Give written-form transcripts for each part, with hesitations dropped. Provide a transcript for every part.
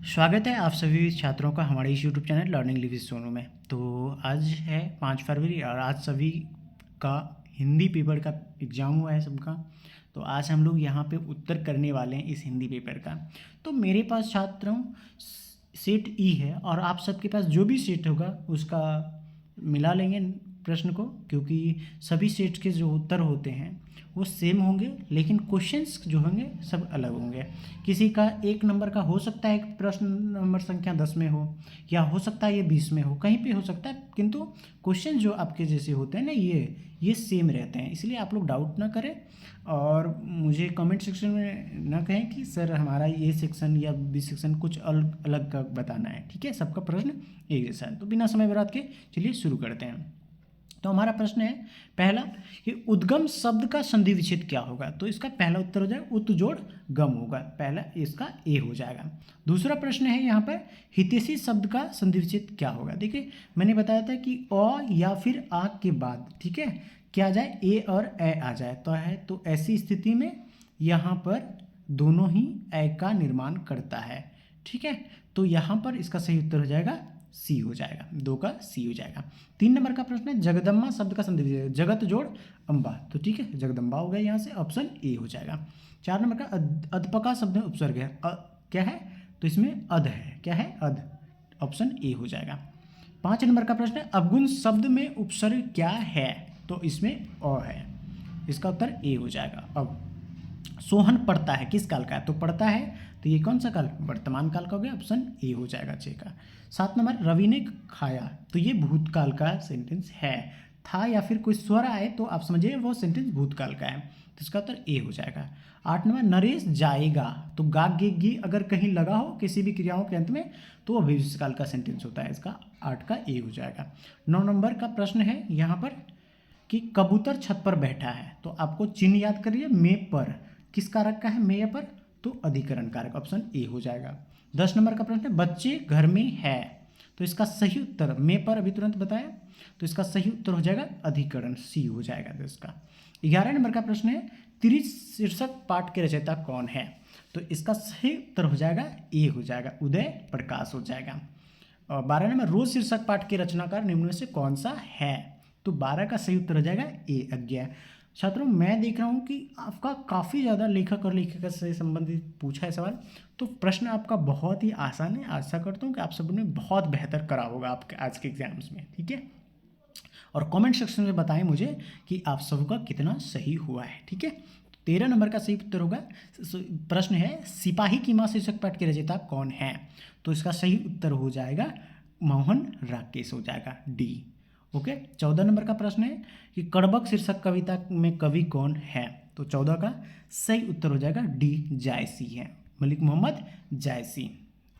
स्वागत है आप सभी छात्रों का हमारे इस YouTube channel learning live is Sonu में। तो आज है 5 फरवरी और आज सभी का हिंदी पेपर का एग्ज़ाम हुआ है सबका। तो आज हम लोग यहाँ पे उत्तर करने वाले हैं इस हिंदी पेपर का। तो मेरे पास छात्रों सेट ई है और आप सबके पास जो भी सेट होगा उसका मिला लेंगे प्रश्न को, क्योंकि सभी सेट के जो उत्तर होते हैं वो सेम होंगे, लेकिन क्वेश्चंस जो होंगे सब अलग होंगे। किसी का 1 नंबर का हो सकता है प्रश्न नंबर संख्या 10 में हो, या हो सकता है ये 20 में हो, कहीं पे हो सकता है, किंतु क्वेश्चन जो आपके जैसे होते हैं ना ये सेम रहते हैं। इसलिए आप लोग डाउट ना करें और मुझे कमेंट सेक्शन में ना कहें कि सर हमारा ये सेक्शन या बी सेक्शन कुछ अलग अलग का बताना है। ठीक है, सबका प्रश्न एक जैसा है। तो बिना समय बर्बाद के चलिए शुरू करते हैं। तो हमारा प्रश्न है पहला कि उद्गम शब्द का संधि विच्छेद क्या होगा। तो इसका पहला उत्तर हो जाएगा उत जोड़ गम होगा, पहला इसका ए हो जाएगा। दूसरा प्रश्न है यहाँ पर हितैषी शब्द का संधि विच्छेद क्या होगा। देखिए मैंने बताया था कि अ या फिर आ के बाद, ठीक है, क्या आ जाए, ए और ए आ जाए तो है। तो ऐसी स्थिति में यहाँ पर दोनों ही ए का निर्माण करता है। ठीक है, तो यहाँ पर इसका सही उत्तर हो जाएगा सी हो जाएगा, 2 का सी हो जाएगा। 3 नंबर का प्रश्न है जगदम्बा शब्द का संधि विच्छेद, जगत जोड़ अम्बा, तो ठीक है जगदम्बा हो गया, यहाँ से ऑप्शन ए हो जाएगा। 4 नंबर का अधपका शब्द में उपसर्ग है, क्या है, तो इसमें अध है, क्या है, अध, ऑप्शन ए हो जाएगा। 5 नंबर का प्रश्न है अवगुण शब्द में उपसर्ग क्या है। तो इसमें अ है, इसका उत्तर ए हो जाएगा। अब सोहन पढ़ता है किस काल का है, तो पढ़ता है, तो ये कौन सा काल, वर्तमान काल का हो गया, ऑप्शन ए हो जाएगा 6 का। 7 नंबर रवि ने खाया, तो ये भूतकाल का सेंटेंस है। था या फिर कोई स्वर आए तो आप समझिए वो सेंटेंस भूतकाल का है, तो इसका उत्तर ए हो जाएगा। 8 नंबर नरेश जाएगा, तो गा गे गी अगर कहीं लगा हो किसी भी क्रियाओं के अंत में तो वो भविष्यकाल का सेंटेंस होता है, इसका 8 का ए हो जाएगा। 9 नंबर का प्रश्न है यहाँ पर कि कबूतर छत पर बैठा है, तो आपको चिन्ह याद करिए, मे पर किस कारक का है, मे पर, तो अधिकरण कारक, ऑप्शन ए हो जाएगा। 10 नंबर का प्रश्न है बच्चे घर में है, तो इसका सही उत्तर, मे पर अभी तुरंत बताया, तो इसका सही उत्तर हो जाएगा अधिकरण, सी हो जाएगा 10 का। 11 नंबर का प्रश्न है त्रिशीर्षक पाठ के रचयिता कौन है, तो इसका सही उत्तर हो जाएगा ए हो जाएगा, उदय प्रकाश हो जाएगा। और 12 नंबर रोज शीर्षक पाठ के रचनाकार निम्न में से कौन सा है, तो 12 का सही उत्तर हो जाएगा ए अज्ञा। छात्रों मैं देख रहा हूँ कि आपका काफ़ी ज़्यादा लेखक और लेखिका से संबंधित पूछा है सवाल, तो प्रश्न आपका बहुत ही आसान है। आशा करता हूँ कि आप सबने बहुत बेहतर करा होगा आपके आज के एग्जाम्स में। ठीक है, और कमेंट सेक्शन में बताएं मुझे कि आप सबका कितना सही हुआ है। ठीक है, 13 नंबर का सही उत्तर होगा, प्रश्न है सिपाही की मां शीर्षक पाठ के रचयिता कौन है, तो इसका सही उत्तर हो जाएगा मोहन राकेश हो जाएगा, डी। ओके, 14 नंबर का प्रश्न है कि कड़बक शीर्षक कविता में कवि कौन है, तो 14 का सही उत्तर हो जाएगा डी, जायसी है, मलिक मोहम्मद जायसी,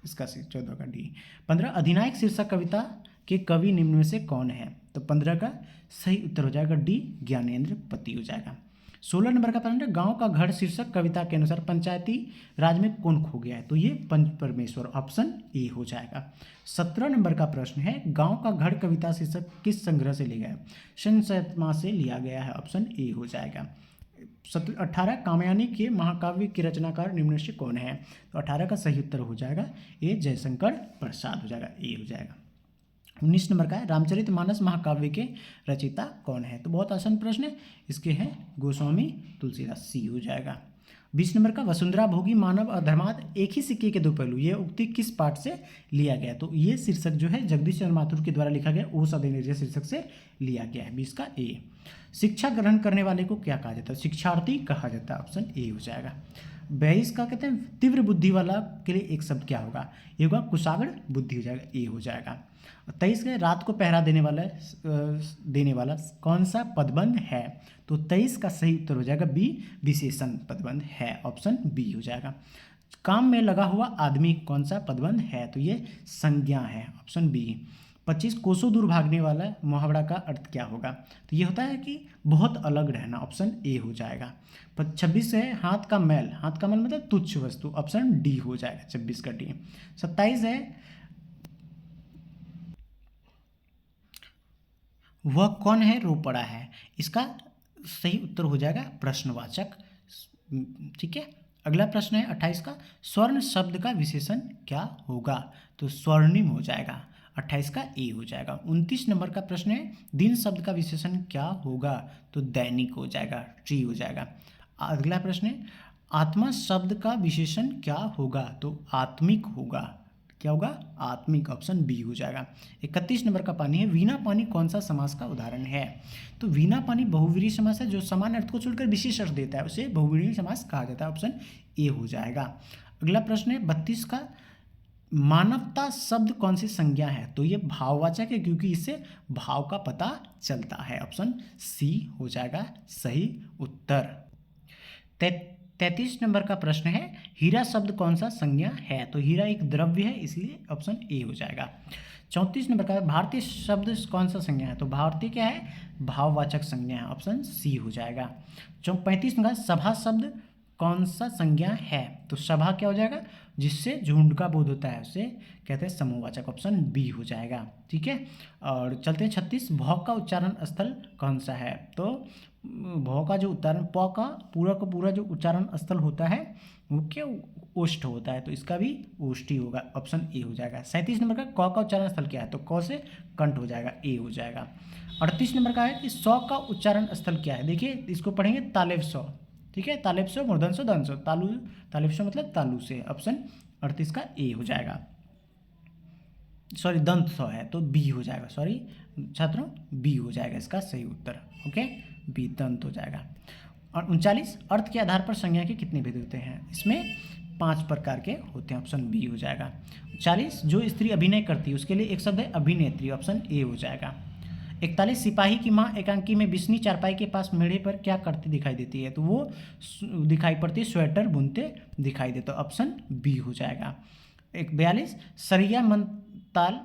इसका 14 का डी। 15 अधिनायक शीर्षक कविता के कवि निम्न में से कौन है, तो 15 का सही उत्तर हो जाएगा डी, ज्ञानेंद्र पति हो जाएगा। 16 नंबर का प्रश्न है गांव का घर शीर्षक कविता के अनुसार पंचायती राज में कौन खो गया है, तो ये पंच परमेश्वर, ऑप्शन ए हो जाएगा। 17 नंबर का प्रश्न है गांव का घर कविता शीर्षक किस संग्रह से लिया गया है, संशयत्मा से लिया गया है, ऑप्शन ए हो जाएगा। 18 कामयानी के महाकाव्य के रचनाकार निम्न से कौन है, तो 18 का सही उत्तर हो जाएगा ए, जयशंकर प्रसाद हो जाएगा, ए हो जाएगा। 19 नंबर का है रामचरितमानस महाकाव्य के रचयिता कौन है, तो बहुत आसान प्रश्न है, इसके हैं गोस्वामी तुलसीदास, सी हो जाएगा। 20 नंबर का वसुंधरा भोगी मानव अधर्माद एक ही सिक्के के दो पहलू, ये उक्ति किस पाठ से लिया गया, तो ये शीर्षक जो है जगदीश चंद्र माथुर के द्वारा लिखा गया ओस अधिनिर्जय शीर्षक से लिया गया है, 20 का ए। शिक्षा ग्रहण करने वाले को क्या कहा जाता है, शिक्षार्थी कहा जाता है, ऑप्शन ए हो जाएगा। 22 का कहते हैं तीव्र बुद्धि वाला के लिए एक शब्द क्या होगा, ये होगा कुशाग्र बुद्धि हो जाएगा, ए हो जाएगा। 23 का रात को पहरा देने वाला कौन सा पदबंध है, तो 23 का सही उत्तर हो जाएगा बी, विशेषण पदबंध है, ऑप्शन बी हो जाएगा। काम में लगा हुआ आदमी कौन सा पदबंध है, तो ये संज्ञा है, ऑप्शन बी। 25 कोसों दूर भागने वाला मुहावरा का अर्थ क्या होगा, तो ये होता है कि बहुत अलग रहना, ऑप्शन ए हो जाएगा। 26 है हाथ का मैल मतलब तुच्छ वस्तु, ऑप्शन डी हो जाएगा, 26 का डी। 27 है वह कौन है रो पड़ा है, इसका सही उत्तर हो जाएगा प्रश्नवाचक। ठीक है, अगला प्रश्न है 28 का, स्वर्ण शब्द का विशेषण क्या होगा? तो स्वर्णिम हो जाएगा, 28 का ए हो जाएगा। 29 नंबर का प्रश्न है, दिन शब्द का विशेषण क्या होगा? तो दैनिक हो जाएगा, टी हो जाएगा। अगला प्रश्न है, आत्मा शब्द का विशेषण क्या होगा? तो आत्मिक होगा, क्या होगा? आत्मिक, ऑप्शन बी हो जाएगा। 31 नंबर का पानी है, वीणा पानी कौन सा समास का उदाहरण है? तो वीणा पानी बहुव्रीहि समास है, जो समान अर्थ को छोड़कर विशेष अर्थ देता है उसे बहुव्रीहि समास कहा जाता है, ऑप्शन ए हो जाएगा। अगला प्रश्न है 32 का, मानवता शब्द कौन सी संज्ञा है? तो ये भाववाचक है, क्योंकि इससे भाव का पता चलता है, ऑप्शन सी हो जाएगा सही उत्तर। 33 नंबर का प्रश्न है, हीरा शब्द कौन सा संज्ञा है? तो हीरा एक द्रव्य है, इसलिए ऑप्शन ए हो जाएगा। 34 नंबर का, भारतीय शब्द कौन सा संज्ञा है? तो भारतीय क्या है? भाववाचक संज्ञा है, ऑप्शन सी हो जाएगा। 35 नंबर, सभा शब्द कौन सा संज्ञा है? तो सभा क्या हो जाएगा? जिससे झुंड का बोध होता है उसे कहते हैं समूहवाचक, ऑप्शन बी हो जाएगा। ठीक है, और चलते हैं 36, भौ का उच्चारण स्थल कौन सा है? तो भौ का जो उच्चारण, प का पूरा जो उच्चारण स्थल होता है वो क्या ओष्ठ होता है, तो इसका भी ओष्ठी होगा, ऑप्शन ए हो जाएगा। 37 नंबर का, क का उच्चारण स्थल क्या है? तो क से कंठ हो जाएगा, ए हो जाएगा। 38 नंबर का है कि सौ का उच्चारण स्थल क्या है? देखिए इसको पढ़ेंगे तालेब सौ, ठीक है, तालेब सौ, मूर्धन सौ, दंत सौ, तालु, तालेब सौ मतलब तालु से, ऑप्शन 38 का ए हो जाएगा। सॉरी दंत सौ है तो बी हो जाएगा, सॉरी छात्रों बी हो जाएगा इसका सही उत्तर, ओके, बी दंत हो जाएगा। और 39, अर्थ के आधार पर संज्ञा के कितने भेद होते हैं? इसमें 5 प्रकार के होते हैं, ऑप्शन बी हो जाएगा। 40, जो स्त्री अभिनय करती है उसके लिए एक शब्द है अभिनेत्री, ऑप्शन ए हो जाएगा। 41, सिपाही की माँ एकांकी में बिस्नी चारपाई के पास मेढ़े पर क्या करती दिखाई देती है? तो वो दिखाई पड़ती स्वेटर बुनते दिखाई देते, ऑप्शन बी हो जाएगा। 42, सरिया मनताल,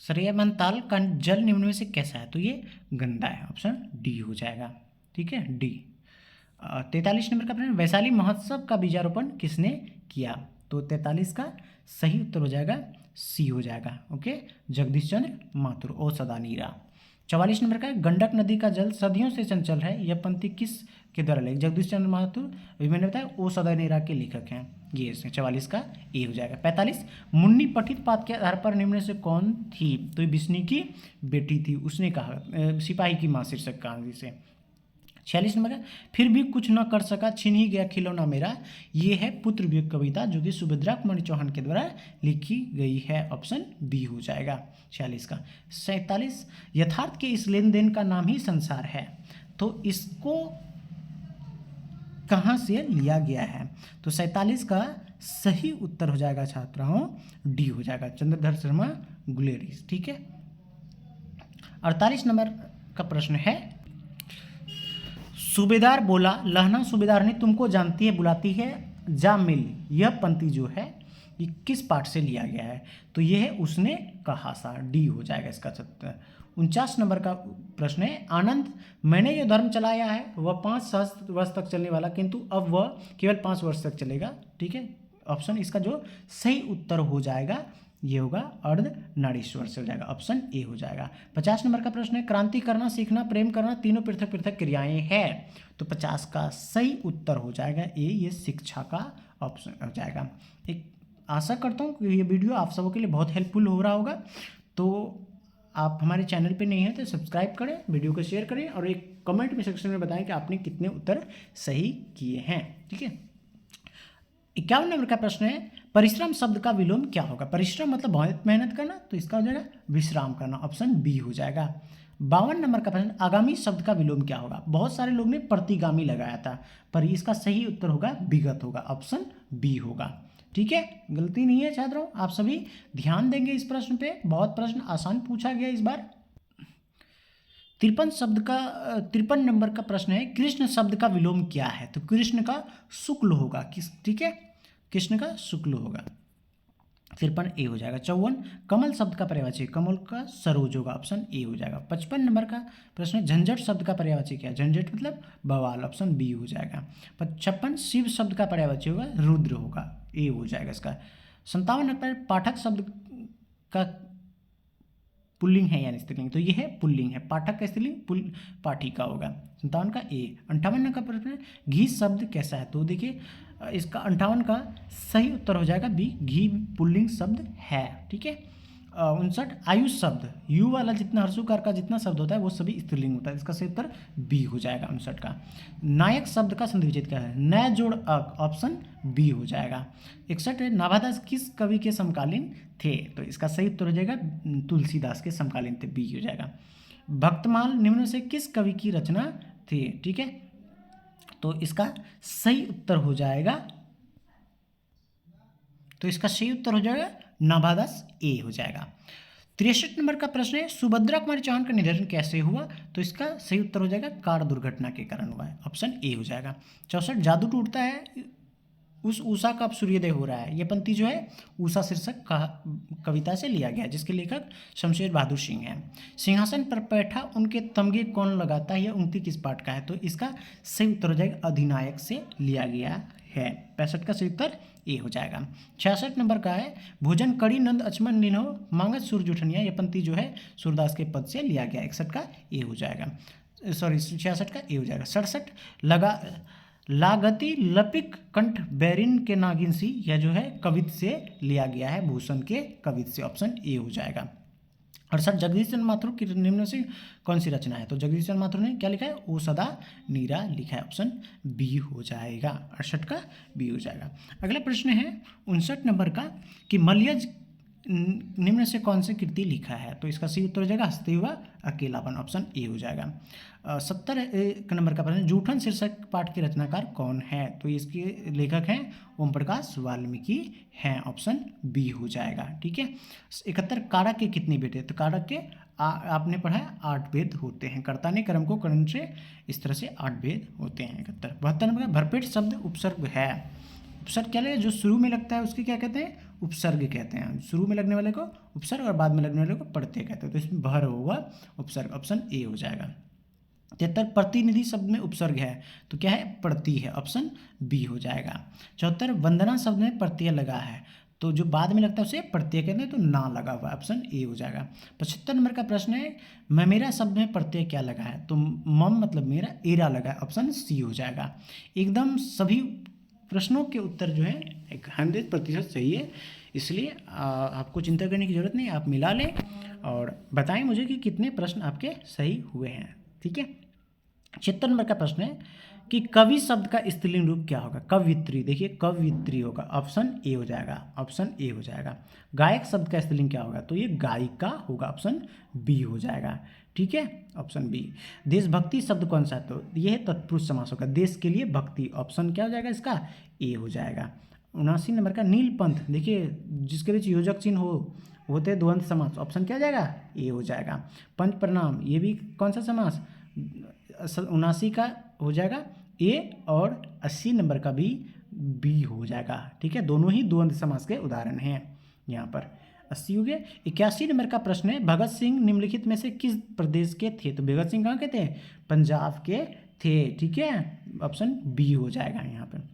सरिया मनताल का जल निम्न में से कैसा है? तो ये गंदा है, ऑप्शन डी हो जाएगा। ठीक है, डी। 43 नंबर का प्रश्न, वैशाली महोत्सव का बीजारोपण किसने किया? तो 43 का सही उत्तर हो जाएगा सी हो जाएगा, ओके, जगदीश चंद्र माथुर, ओ सदा नीरा। 44 नंबर का, गंडक नदी का जल सदियों से चंचल है, यह पंक्ति किस के द्वारा लिखी? जगदीश चंद्र माथुर, अभी मैंने बताया ओ सदा नीरा के लेखक हैं, ये 44 का ए हो जाएगा। 45, मुन्नी पठित पाठ के आधार पर निम्न से कौन थी? तो बिस्नी की बेटी थी, उसने कहा, सिपाही की माँ शीर्षक कहानी से। 46 नंबर है, फिर भी कुछ न कर सका छिन ही गया खिलौना मेरा, ये है पुत्र वियोग कविता जो कि सुभद्रा कुमारी चौहान के द्वारा लिखी गई है, ऑप्शन बी हो जाएगा 46 का। 47, यथार्थ के इस लेन देन का नाम ही संसार है, तो इसको कहाँ से लिया गया है? तो 47 का सही उत्तर हो जाएगा छात्रों डी हो जाएगा, चंद्रधर शर्मा गुलेरिस। ठीक है, 48 नंबर का प्रश्न है, सूबेदार बोला लहना सूबेदारनी तुमको जानती है बुलाती है जा मिल, यह पंक्ति जो है ये किस पाठ से लिया गया है? तो यह है उसने कहा सा, डी हो जाएगा इसका उत्तर। 49 नंबर का प्रश्न है, आनंद मैंने जो धर्म चलाया है वह 5 सहस्त्र वर्ष तक चलने वाला, किंतु अब वह केवल 5 वर्ष तक चलेगा। ठीक है, ऑप्शन इसका जो सही उत्तर हो जाएगा ये होगा अर्ध नारीश्वर से हो जाएगा, ऑप्शन ए हो जाएगा। 50 नंबर का प्रश्न है, क्रांति करना, सीखना, प्रेम करना तीनों पृथक पृथक क्रियाएं हैं, तो 50 का सही उत्तर हो जाएगा ए, ये शिक्षा का ऑप्शन हो जाएगा। एक आशा करता हूँ कि ये वीडियो आप सबों के लिए बहुत हेल्पफुल हो रहा होगा, तो आप हमारे चैनल पे नहीं हैं तो सब्सक्राइब करें, वीडियो को शेयर करें और एक कमेंट में सेक्शन में बताएं कि आपने कितने उत्तर सही किए हैं। ठीक है, 51 नंबर का प्रश्न है, परिश्रम शब्द का विलोम क्या होगा? परिश्रम मतलब बहुत मेहनत करना, तो इसका हो जाएगा विश्राम करना, ऑप्शन बी हो जाएगा। 52 नंबर का प्रश्न, आगामी शब्द का विलोम क्या होगा? बहुत सारे लोग ने प्रतिगामी लगाया था, पर इसका सही उत्तर होगा विगत होगा, ऑप्शन बी होगा। ठीक है, गलती नहीं है छात्रों, आप सभी ध्यान देंगे इस प्रश्न पे, बहुत प्रश्न आसान पूछा गया इस बार। 53 नंबर का प्रश्न है, कृष्ण शब्द का विलोम क्या है? तो कृष्ण का शुक्ल होगा, किस, ठीक है, कृष्ण का शुक्ल होगा, 53 ए हो जाएगा। 54, कमल शब्द का पर्यायवाची, कमल का सरोज होगा, ऑप्शन ए हो जाएगा। 55 नंबर का प्रश्न है, झंझट शब्द का पर्यायवाची क्या है? झंझट मतलब बवाल, ऑप्शन बी हो जाएगा। 56, शिव शब्द का पर्यायवाची होगा रुद्र होगा, ए हो जाएगा इसका। 57 नंबर, पाठक शब्द का पुल्लिंग है यानी स्त्रीलिंग, तो ये है पुल्लिंग है। पाठक का स्त्रीलिंग पाठिका होगा। 57 का ए। 58 का प्रश्न है घी शब्द कैसा है, तो देखिए इसका 58 का सही उत्तर हो जाएगा बी, घी पुल्लिंग शब्द है। ठीक है। 59 आयुष शब्द, यू वाला जितना हर्षुकार का जितना शब्द होता है वो सभी स्त्रीलिंग होता है, इसका सही उत्तर बी हो जाएगा 59 का। नायक शब्द का संधि विच्छेद क्या है, नया जोड़ अक, ऑप्शन बी हो जाएगा। 61 है नाभादास किस कवि के समकालीन थे, तो इसका सही उत्तर हो जाएगा तुलसीदास के समकालीन थे, बी हो जाएगा। भक्तमाल निम्न से किस कवि की रचना थी, ठीक है, तो इसका सही उत्तर हो जाएगा, तो इसका सही उत्तर हो जाएगा नाभादास, ए हो जाएगा। 63 नंबर का प्रश्न है सुभद्रा कुमारी चौहान का निधन कैसे हुआ, तो इसका सही उत्तर हो जाएगा कार दुर्घटना के कारण हुआ है, ऑप्शन ए हो जाएगा। 64 जादू टूटता है उस उषा का अब सूर्योदय हो रहा है, ये पंक्ति जो है उषा शीर्षक का कविता से लिया गया है, जिसके लेखक शमशेर बहादुर सिंह हैं। सिंहासन पर बैठा उनके तमगे कौन लगाता है, यह उक्ति किस पाठ का है, तो इसका सही उत्तर हो जाएगा अधिनायक से लिया गया है। 65 का सही उत्तर ए हो जाएगा। 66 नंबर का है भोजन कड़ी नंद अचमन निन्हो मांगत सूरज उठनिया, यह पंक्ति जो है सूरदास के पद से लिया गया। 61 का ए हो जाएगा, सॉरी 66 का ए हो जाएगा। 67 लगा लागति लपिक कंठ बैरिन के नागिन सी, यह जो है कवित से लिया गया है, भूषण के कवित से, ऑप्शन ए हो जाएगा। 68 जगदीश चंद्र माथुर की निम्न से कौन सी रचना है, तो जगदीश चंद्र माथुर ने क्या लिखा है, ओ सदा नीरा लिखा है, ऑप्शन बी हो जाएगा। 68 का बी हो जाएगा। अगला प्रश्न है 59 नंबर का कि मलयज निम्न से कौन सी कृति लिखा है, तो इसका सही उत्तर हो जाएगा हंसते हुआ अकेलापन, ऑप्शन ए हो जाएगा। 70 नंबर का प्रश्न जूठन शीर्षक पाठ के रचनाकार कौन है, तो इसके लेखक हैं ओम प्रकाश वाल्मीकि हैं, ऑप्शन बी हो जाएगा। ठीक है। 71 कारक के कितने भेद, तो कारक के आपने पढ़ा है 8 भेद होते हैं, कर्ता ने कर्म को करण से इस तरह से 8 भेद होते हैं। 71 72 नंबर का भरपेट शब्द उपसर्ग है, उपसर्ग क्या लगेगा, जो शुरू में लगता है उसके क्या कहते हैं, उपसर्ग कहते हैं, शुरू में लगने वाले को उपसर्ग और बाद में लगने वाले को प्रत्यय कहते हैं, तो इसमें भर होगा उपसर्ग, ऑप्शन ए हो जाएगा। 73 प्रतिनिधि शब्द में उपसर्ग है, तो क्या है, प्रति है, ऑप्शन बी हो जाएगा। 74 वंदना शब्द में प्रत्यय लगा है, तो जो बाद में लगता है उसे प्रत्यय कहते हैं, तो ना लगा हुआ, ऑप्शन ए हो जाएगा। 75 नंबर का प्रश्न है मेरा शब्द में प्रत्यय क्या लगा है, तो मम मतलब मेरा, एरा लगा है, ऑप्शन सी हो जाएगा। एकदम सभी प्रश्नों के उत्तर जो है 100% सही है, इसलिए आपको चिंता करने की ज़रूरत नहीं, आप मिला लें और बताएं मुझे कि कितने प्रश्न आपके सही हुए हैं। ठीक है। 76 नंबर का प्रश्न है कि कवि शब्द का स्त्रीलिंग रूप क्या होगा, कवित्री, देखिए कवित्री होगा, ऑप्शन ए हो जाएगा, ऑप्शन ए हो जाएगा। गायक शब्द का स्त्रीलिंग क्या होगा, तो ये गायिका होगा, ऑप्शन बी हो जाएगा। ठीक है, ऑप्शन बी। देशभक्ति शब्द कौन सा है, तो ये तत्पुरुष समास होगा, देश के लिए भक्ति, ऑप्शन क्या हो जाएगा इसका, ए हो जाएगा। 79 नंबर का नीलपंथ, देखिए जिसके बीच योजक चिन्ह हो होते द्वंद्व समास, ऑप्शन क्या हो जाएगा, ए हो जाएगा। पंच प्रणाम, ये भी कौन सा समास, 79 का हो जाएगा ए, और 80 नंबर का भी बी हो जाएगा। ठीक है, दोनों ही द्वंद्व समास के उदाहरण हैं यहाँ पर। 80 हो गए। 81 नंबर का प्रश्न है भगत सिंह निम्नलिखित में से किस प्रदेश के थे, तो भगत सिंह कहाँ के थे, पंजाब के थे। ठीक है, ऑप्शन बी हो जाएगा यहाँ पर।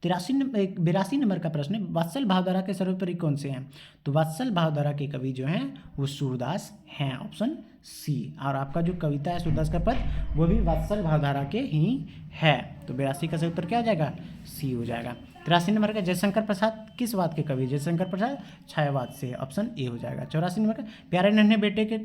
82 नंबर का प्रश्न है वात्सल भावधारा के सर्वोपरि कौन से हैं, तो वात्सल भावधारा के कवि जो हैं वो सूरदास हैं, ऑप्शन सी। और आपका जो कविता है सूरदास का पद वो भी वात्सल भावधारा के ही है, तो 82 का सही उत्तर क्या हो जाएगा, सी हो जाएगा। 83 नंबर का जयशंकर प्रसाद किस बात के कवि, जयशंकर प्रसाद छायावाद से, ऑप्शन ए हो जाएगा। 84 नंबर का प्यारे नन्हे बेटे के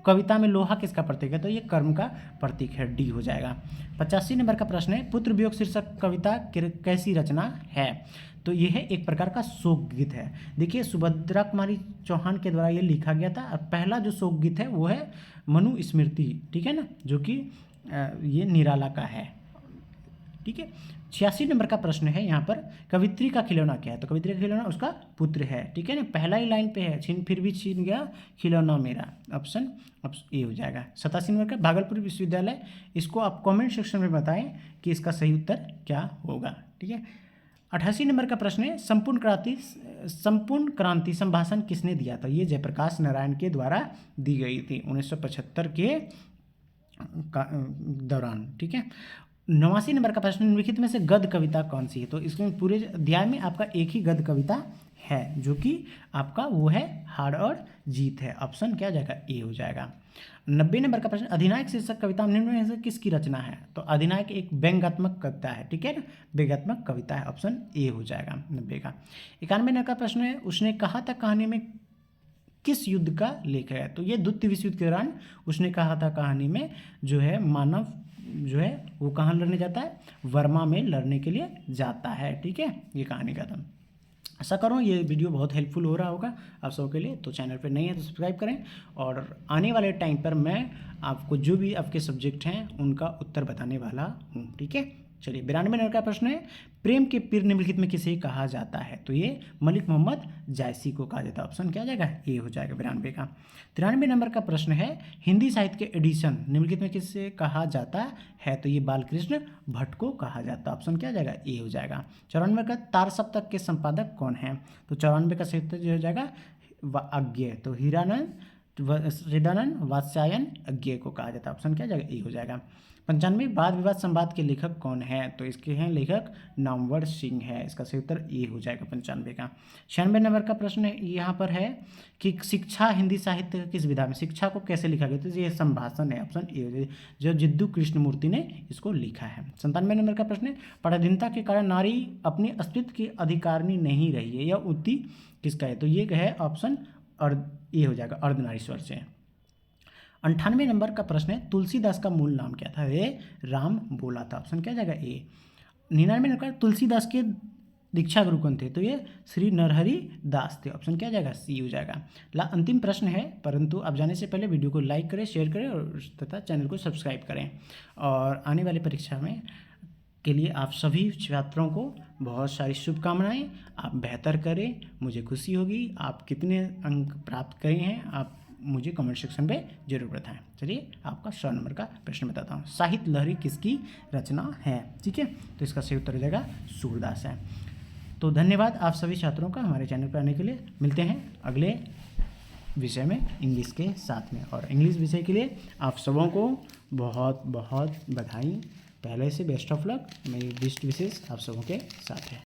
कविता में लोहा किसका प्रतीक है, तो ये कर्म का प्रतीक है, डी हो जाएगा। 85 नंबर का प्रश्न है पुत्र वियोग शीर्षक कविता कैसी रचना है, तो यह है एक प्रकार का शोक गीत है। देखिए सुभद्रा कुमारी चौहान के द्वारा ये लिखा गया था, और पहला जो शोक गीत है वो है मनु स्मृति, ठीक है ना, जो कि ये निराला का है। ठीक है। 86 नंबर का प्रश्न है यहाँ पर कवित्री का खिलौना क्या है, तो कवित्री का खिलौना उसका पुत्र है। ठीक है ना, पहला ही लाइन पे है, छीन फिर भी छीन गया खिलौना मेरा, ऑप्शन ए हो जाएगा। 87 नंबर का भागलपुर विश्वविद्यालय, इसको आप कमेंट सेक्शन में बताएं कि इसका सही उत्तर क्या होगा। ठीक है। 88 नंबर का प्रश्न है संपूर्ण क्रांति संभाषण किसने दिया था, ये जयप्रकाश नारायण के द्वारा दी गई थी 1975 के दौरान। ठीक है। 89 नंबर का प्रश्न निम्नलिखित में से गद्य कविता कौन सी है, तो इसमें पूरे अध्याय में आपका एक ही गद्य कविता है, जो कि आपका वो है हार और जीत है। ऑप्शन क्या हो जाएगा? ए हो जाएगा। 90 नंबर का प्रश्न, अधिनायक शीर्षक कविता निम्न में से किसकी रचना है? तो अधिनायक एक व्यंग्यात्मक कविता है, ठीक है ना, व्यंग्यात्मक कविता है। ऑप्शन ए हो जाएगा 90 का। 91 नंबर का प्रश्न है, उसने कहा था कहानी में किस युद्ध का लेख है? तो ये द्वितीय विश्व युद्ध के दौरान उसने कहा था कहानी में जो है मानव जो है वो कहाँ लड़ने जाता है? वर्मा में लड़ने के लिए जाता है, ठीक है, ये कहानी का था। आशा करूँ ये वीडियो बहुत हेल्पफुल हो रहा होगा आप सबों के लिए। तो चैनल पर नहीं है तो सब्सक्राइब करें, और आने वाले टाइम पर मैं आपको जो भी आपके सब्जेक्ट हैं उनका उत्तर बताने वाला हूँ, ठीक है। चलिए 92 नंबर का प्रश्न है, प्रेम के पीर निम्नलिखित में किसे कहा जाता है? तो ये मलिक मोहम्मद जायसी को कहा जाता है। ऑप्शन क्या आ जाएगा? ए हो जाएगा 92 का। 93 नंबर का प्रश्न है, हिंदी साहित्य के एडिशन निम्नलिखित में किससे कहा जाता है? तो ये बालकृष्ण भट्ट को कहा जाता है। ऑप्शन क्या आ जाएगा? ए हो जाएगा। 94 का, तार सप्तक के संपादक कौन है? तो 94 का सही उत्तर जो हो जाएगा अज्ञेय। तो हीरानंद हृदयानंद वात्स्यायन अज्ञेय को कहा जाता है। ऑप्शन क्या जाएगा? ए हो जाएगा। 95 वाद विवाद संवाद के लेखक कौन है? तो इसके हैं लेखक नामवर सिंह है। इसका सही उत्तर ए हो जाएगा 95 का। 96 नंबर का प्रश्न है यहाँ पर है कि शिक्षा हिंदी साहित्य किस विधा में, शिक्षा को कैसे लिखा गया? तो ये संभाषण है। ऑप्शन ए हो जाएगा, जो जिद्दू कृष्णमूर्ति ने इसको लिखा है। 97 नंबर का प्रश्न है, पराधीनता के कारण नारी अपने अस्तित्व की अधिकारिणी नहीं रही है, यह उक्ति किसका है? तो ये है ऑप्शन और ए हो जाएगा अर्धनारीश्वर से। 98 नंबर का प्रश्न है, तुलसीदास का मूल नाम क्या था? ये राम बोला था। ऑप्शन क्या जाएगा? ए। 99 नंबर, तुलसीदास के दीक्षा गुरु कौन थे? तो ये श्री नरहरि दास थे। ऑप्शन क्या जाएगा? सी हो जाएगा। अंतिम प्रश्न है, परंतु अब जाने से पहले वीडियो को लाइक करें, शेयर करें और तथा चैनल को सब्सक्राइब करें। और आने वाली परीक्षा में के लिए आप सभी छात्रों को बहुत सारी शुभकामनाएं। आप बेहतर करें, मुझे खुशी होगी। आप कितने अंक प्राप्त करें हैं आप मुझे कमेंट सेक्शन में जरूर बताएं। चलिए आपका 100 नंबर का प्रश्न बताता हूँ, साहित्य लहरी किसकी रचना है? ठीक है, तो इसका सही उत्तर हो जाएगा सूरदास है। तो धन्यवाद आप सभी छात्रों का हमारे चैनल पर आने के लिए। मिलते हैं अगले विषय में इंग्लिश के साथ में, और इंग्लिश विषय के लिए आप सबों को बहुत बहुत बधाई। पहले से बेस्ट ऑफ लक, मेरी बेस्ट विशेष आप सबों के साथ है।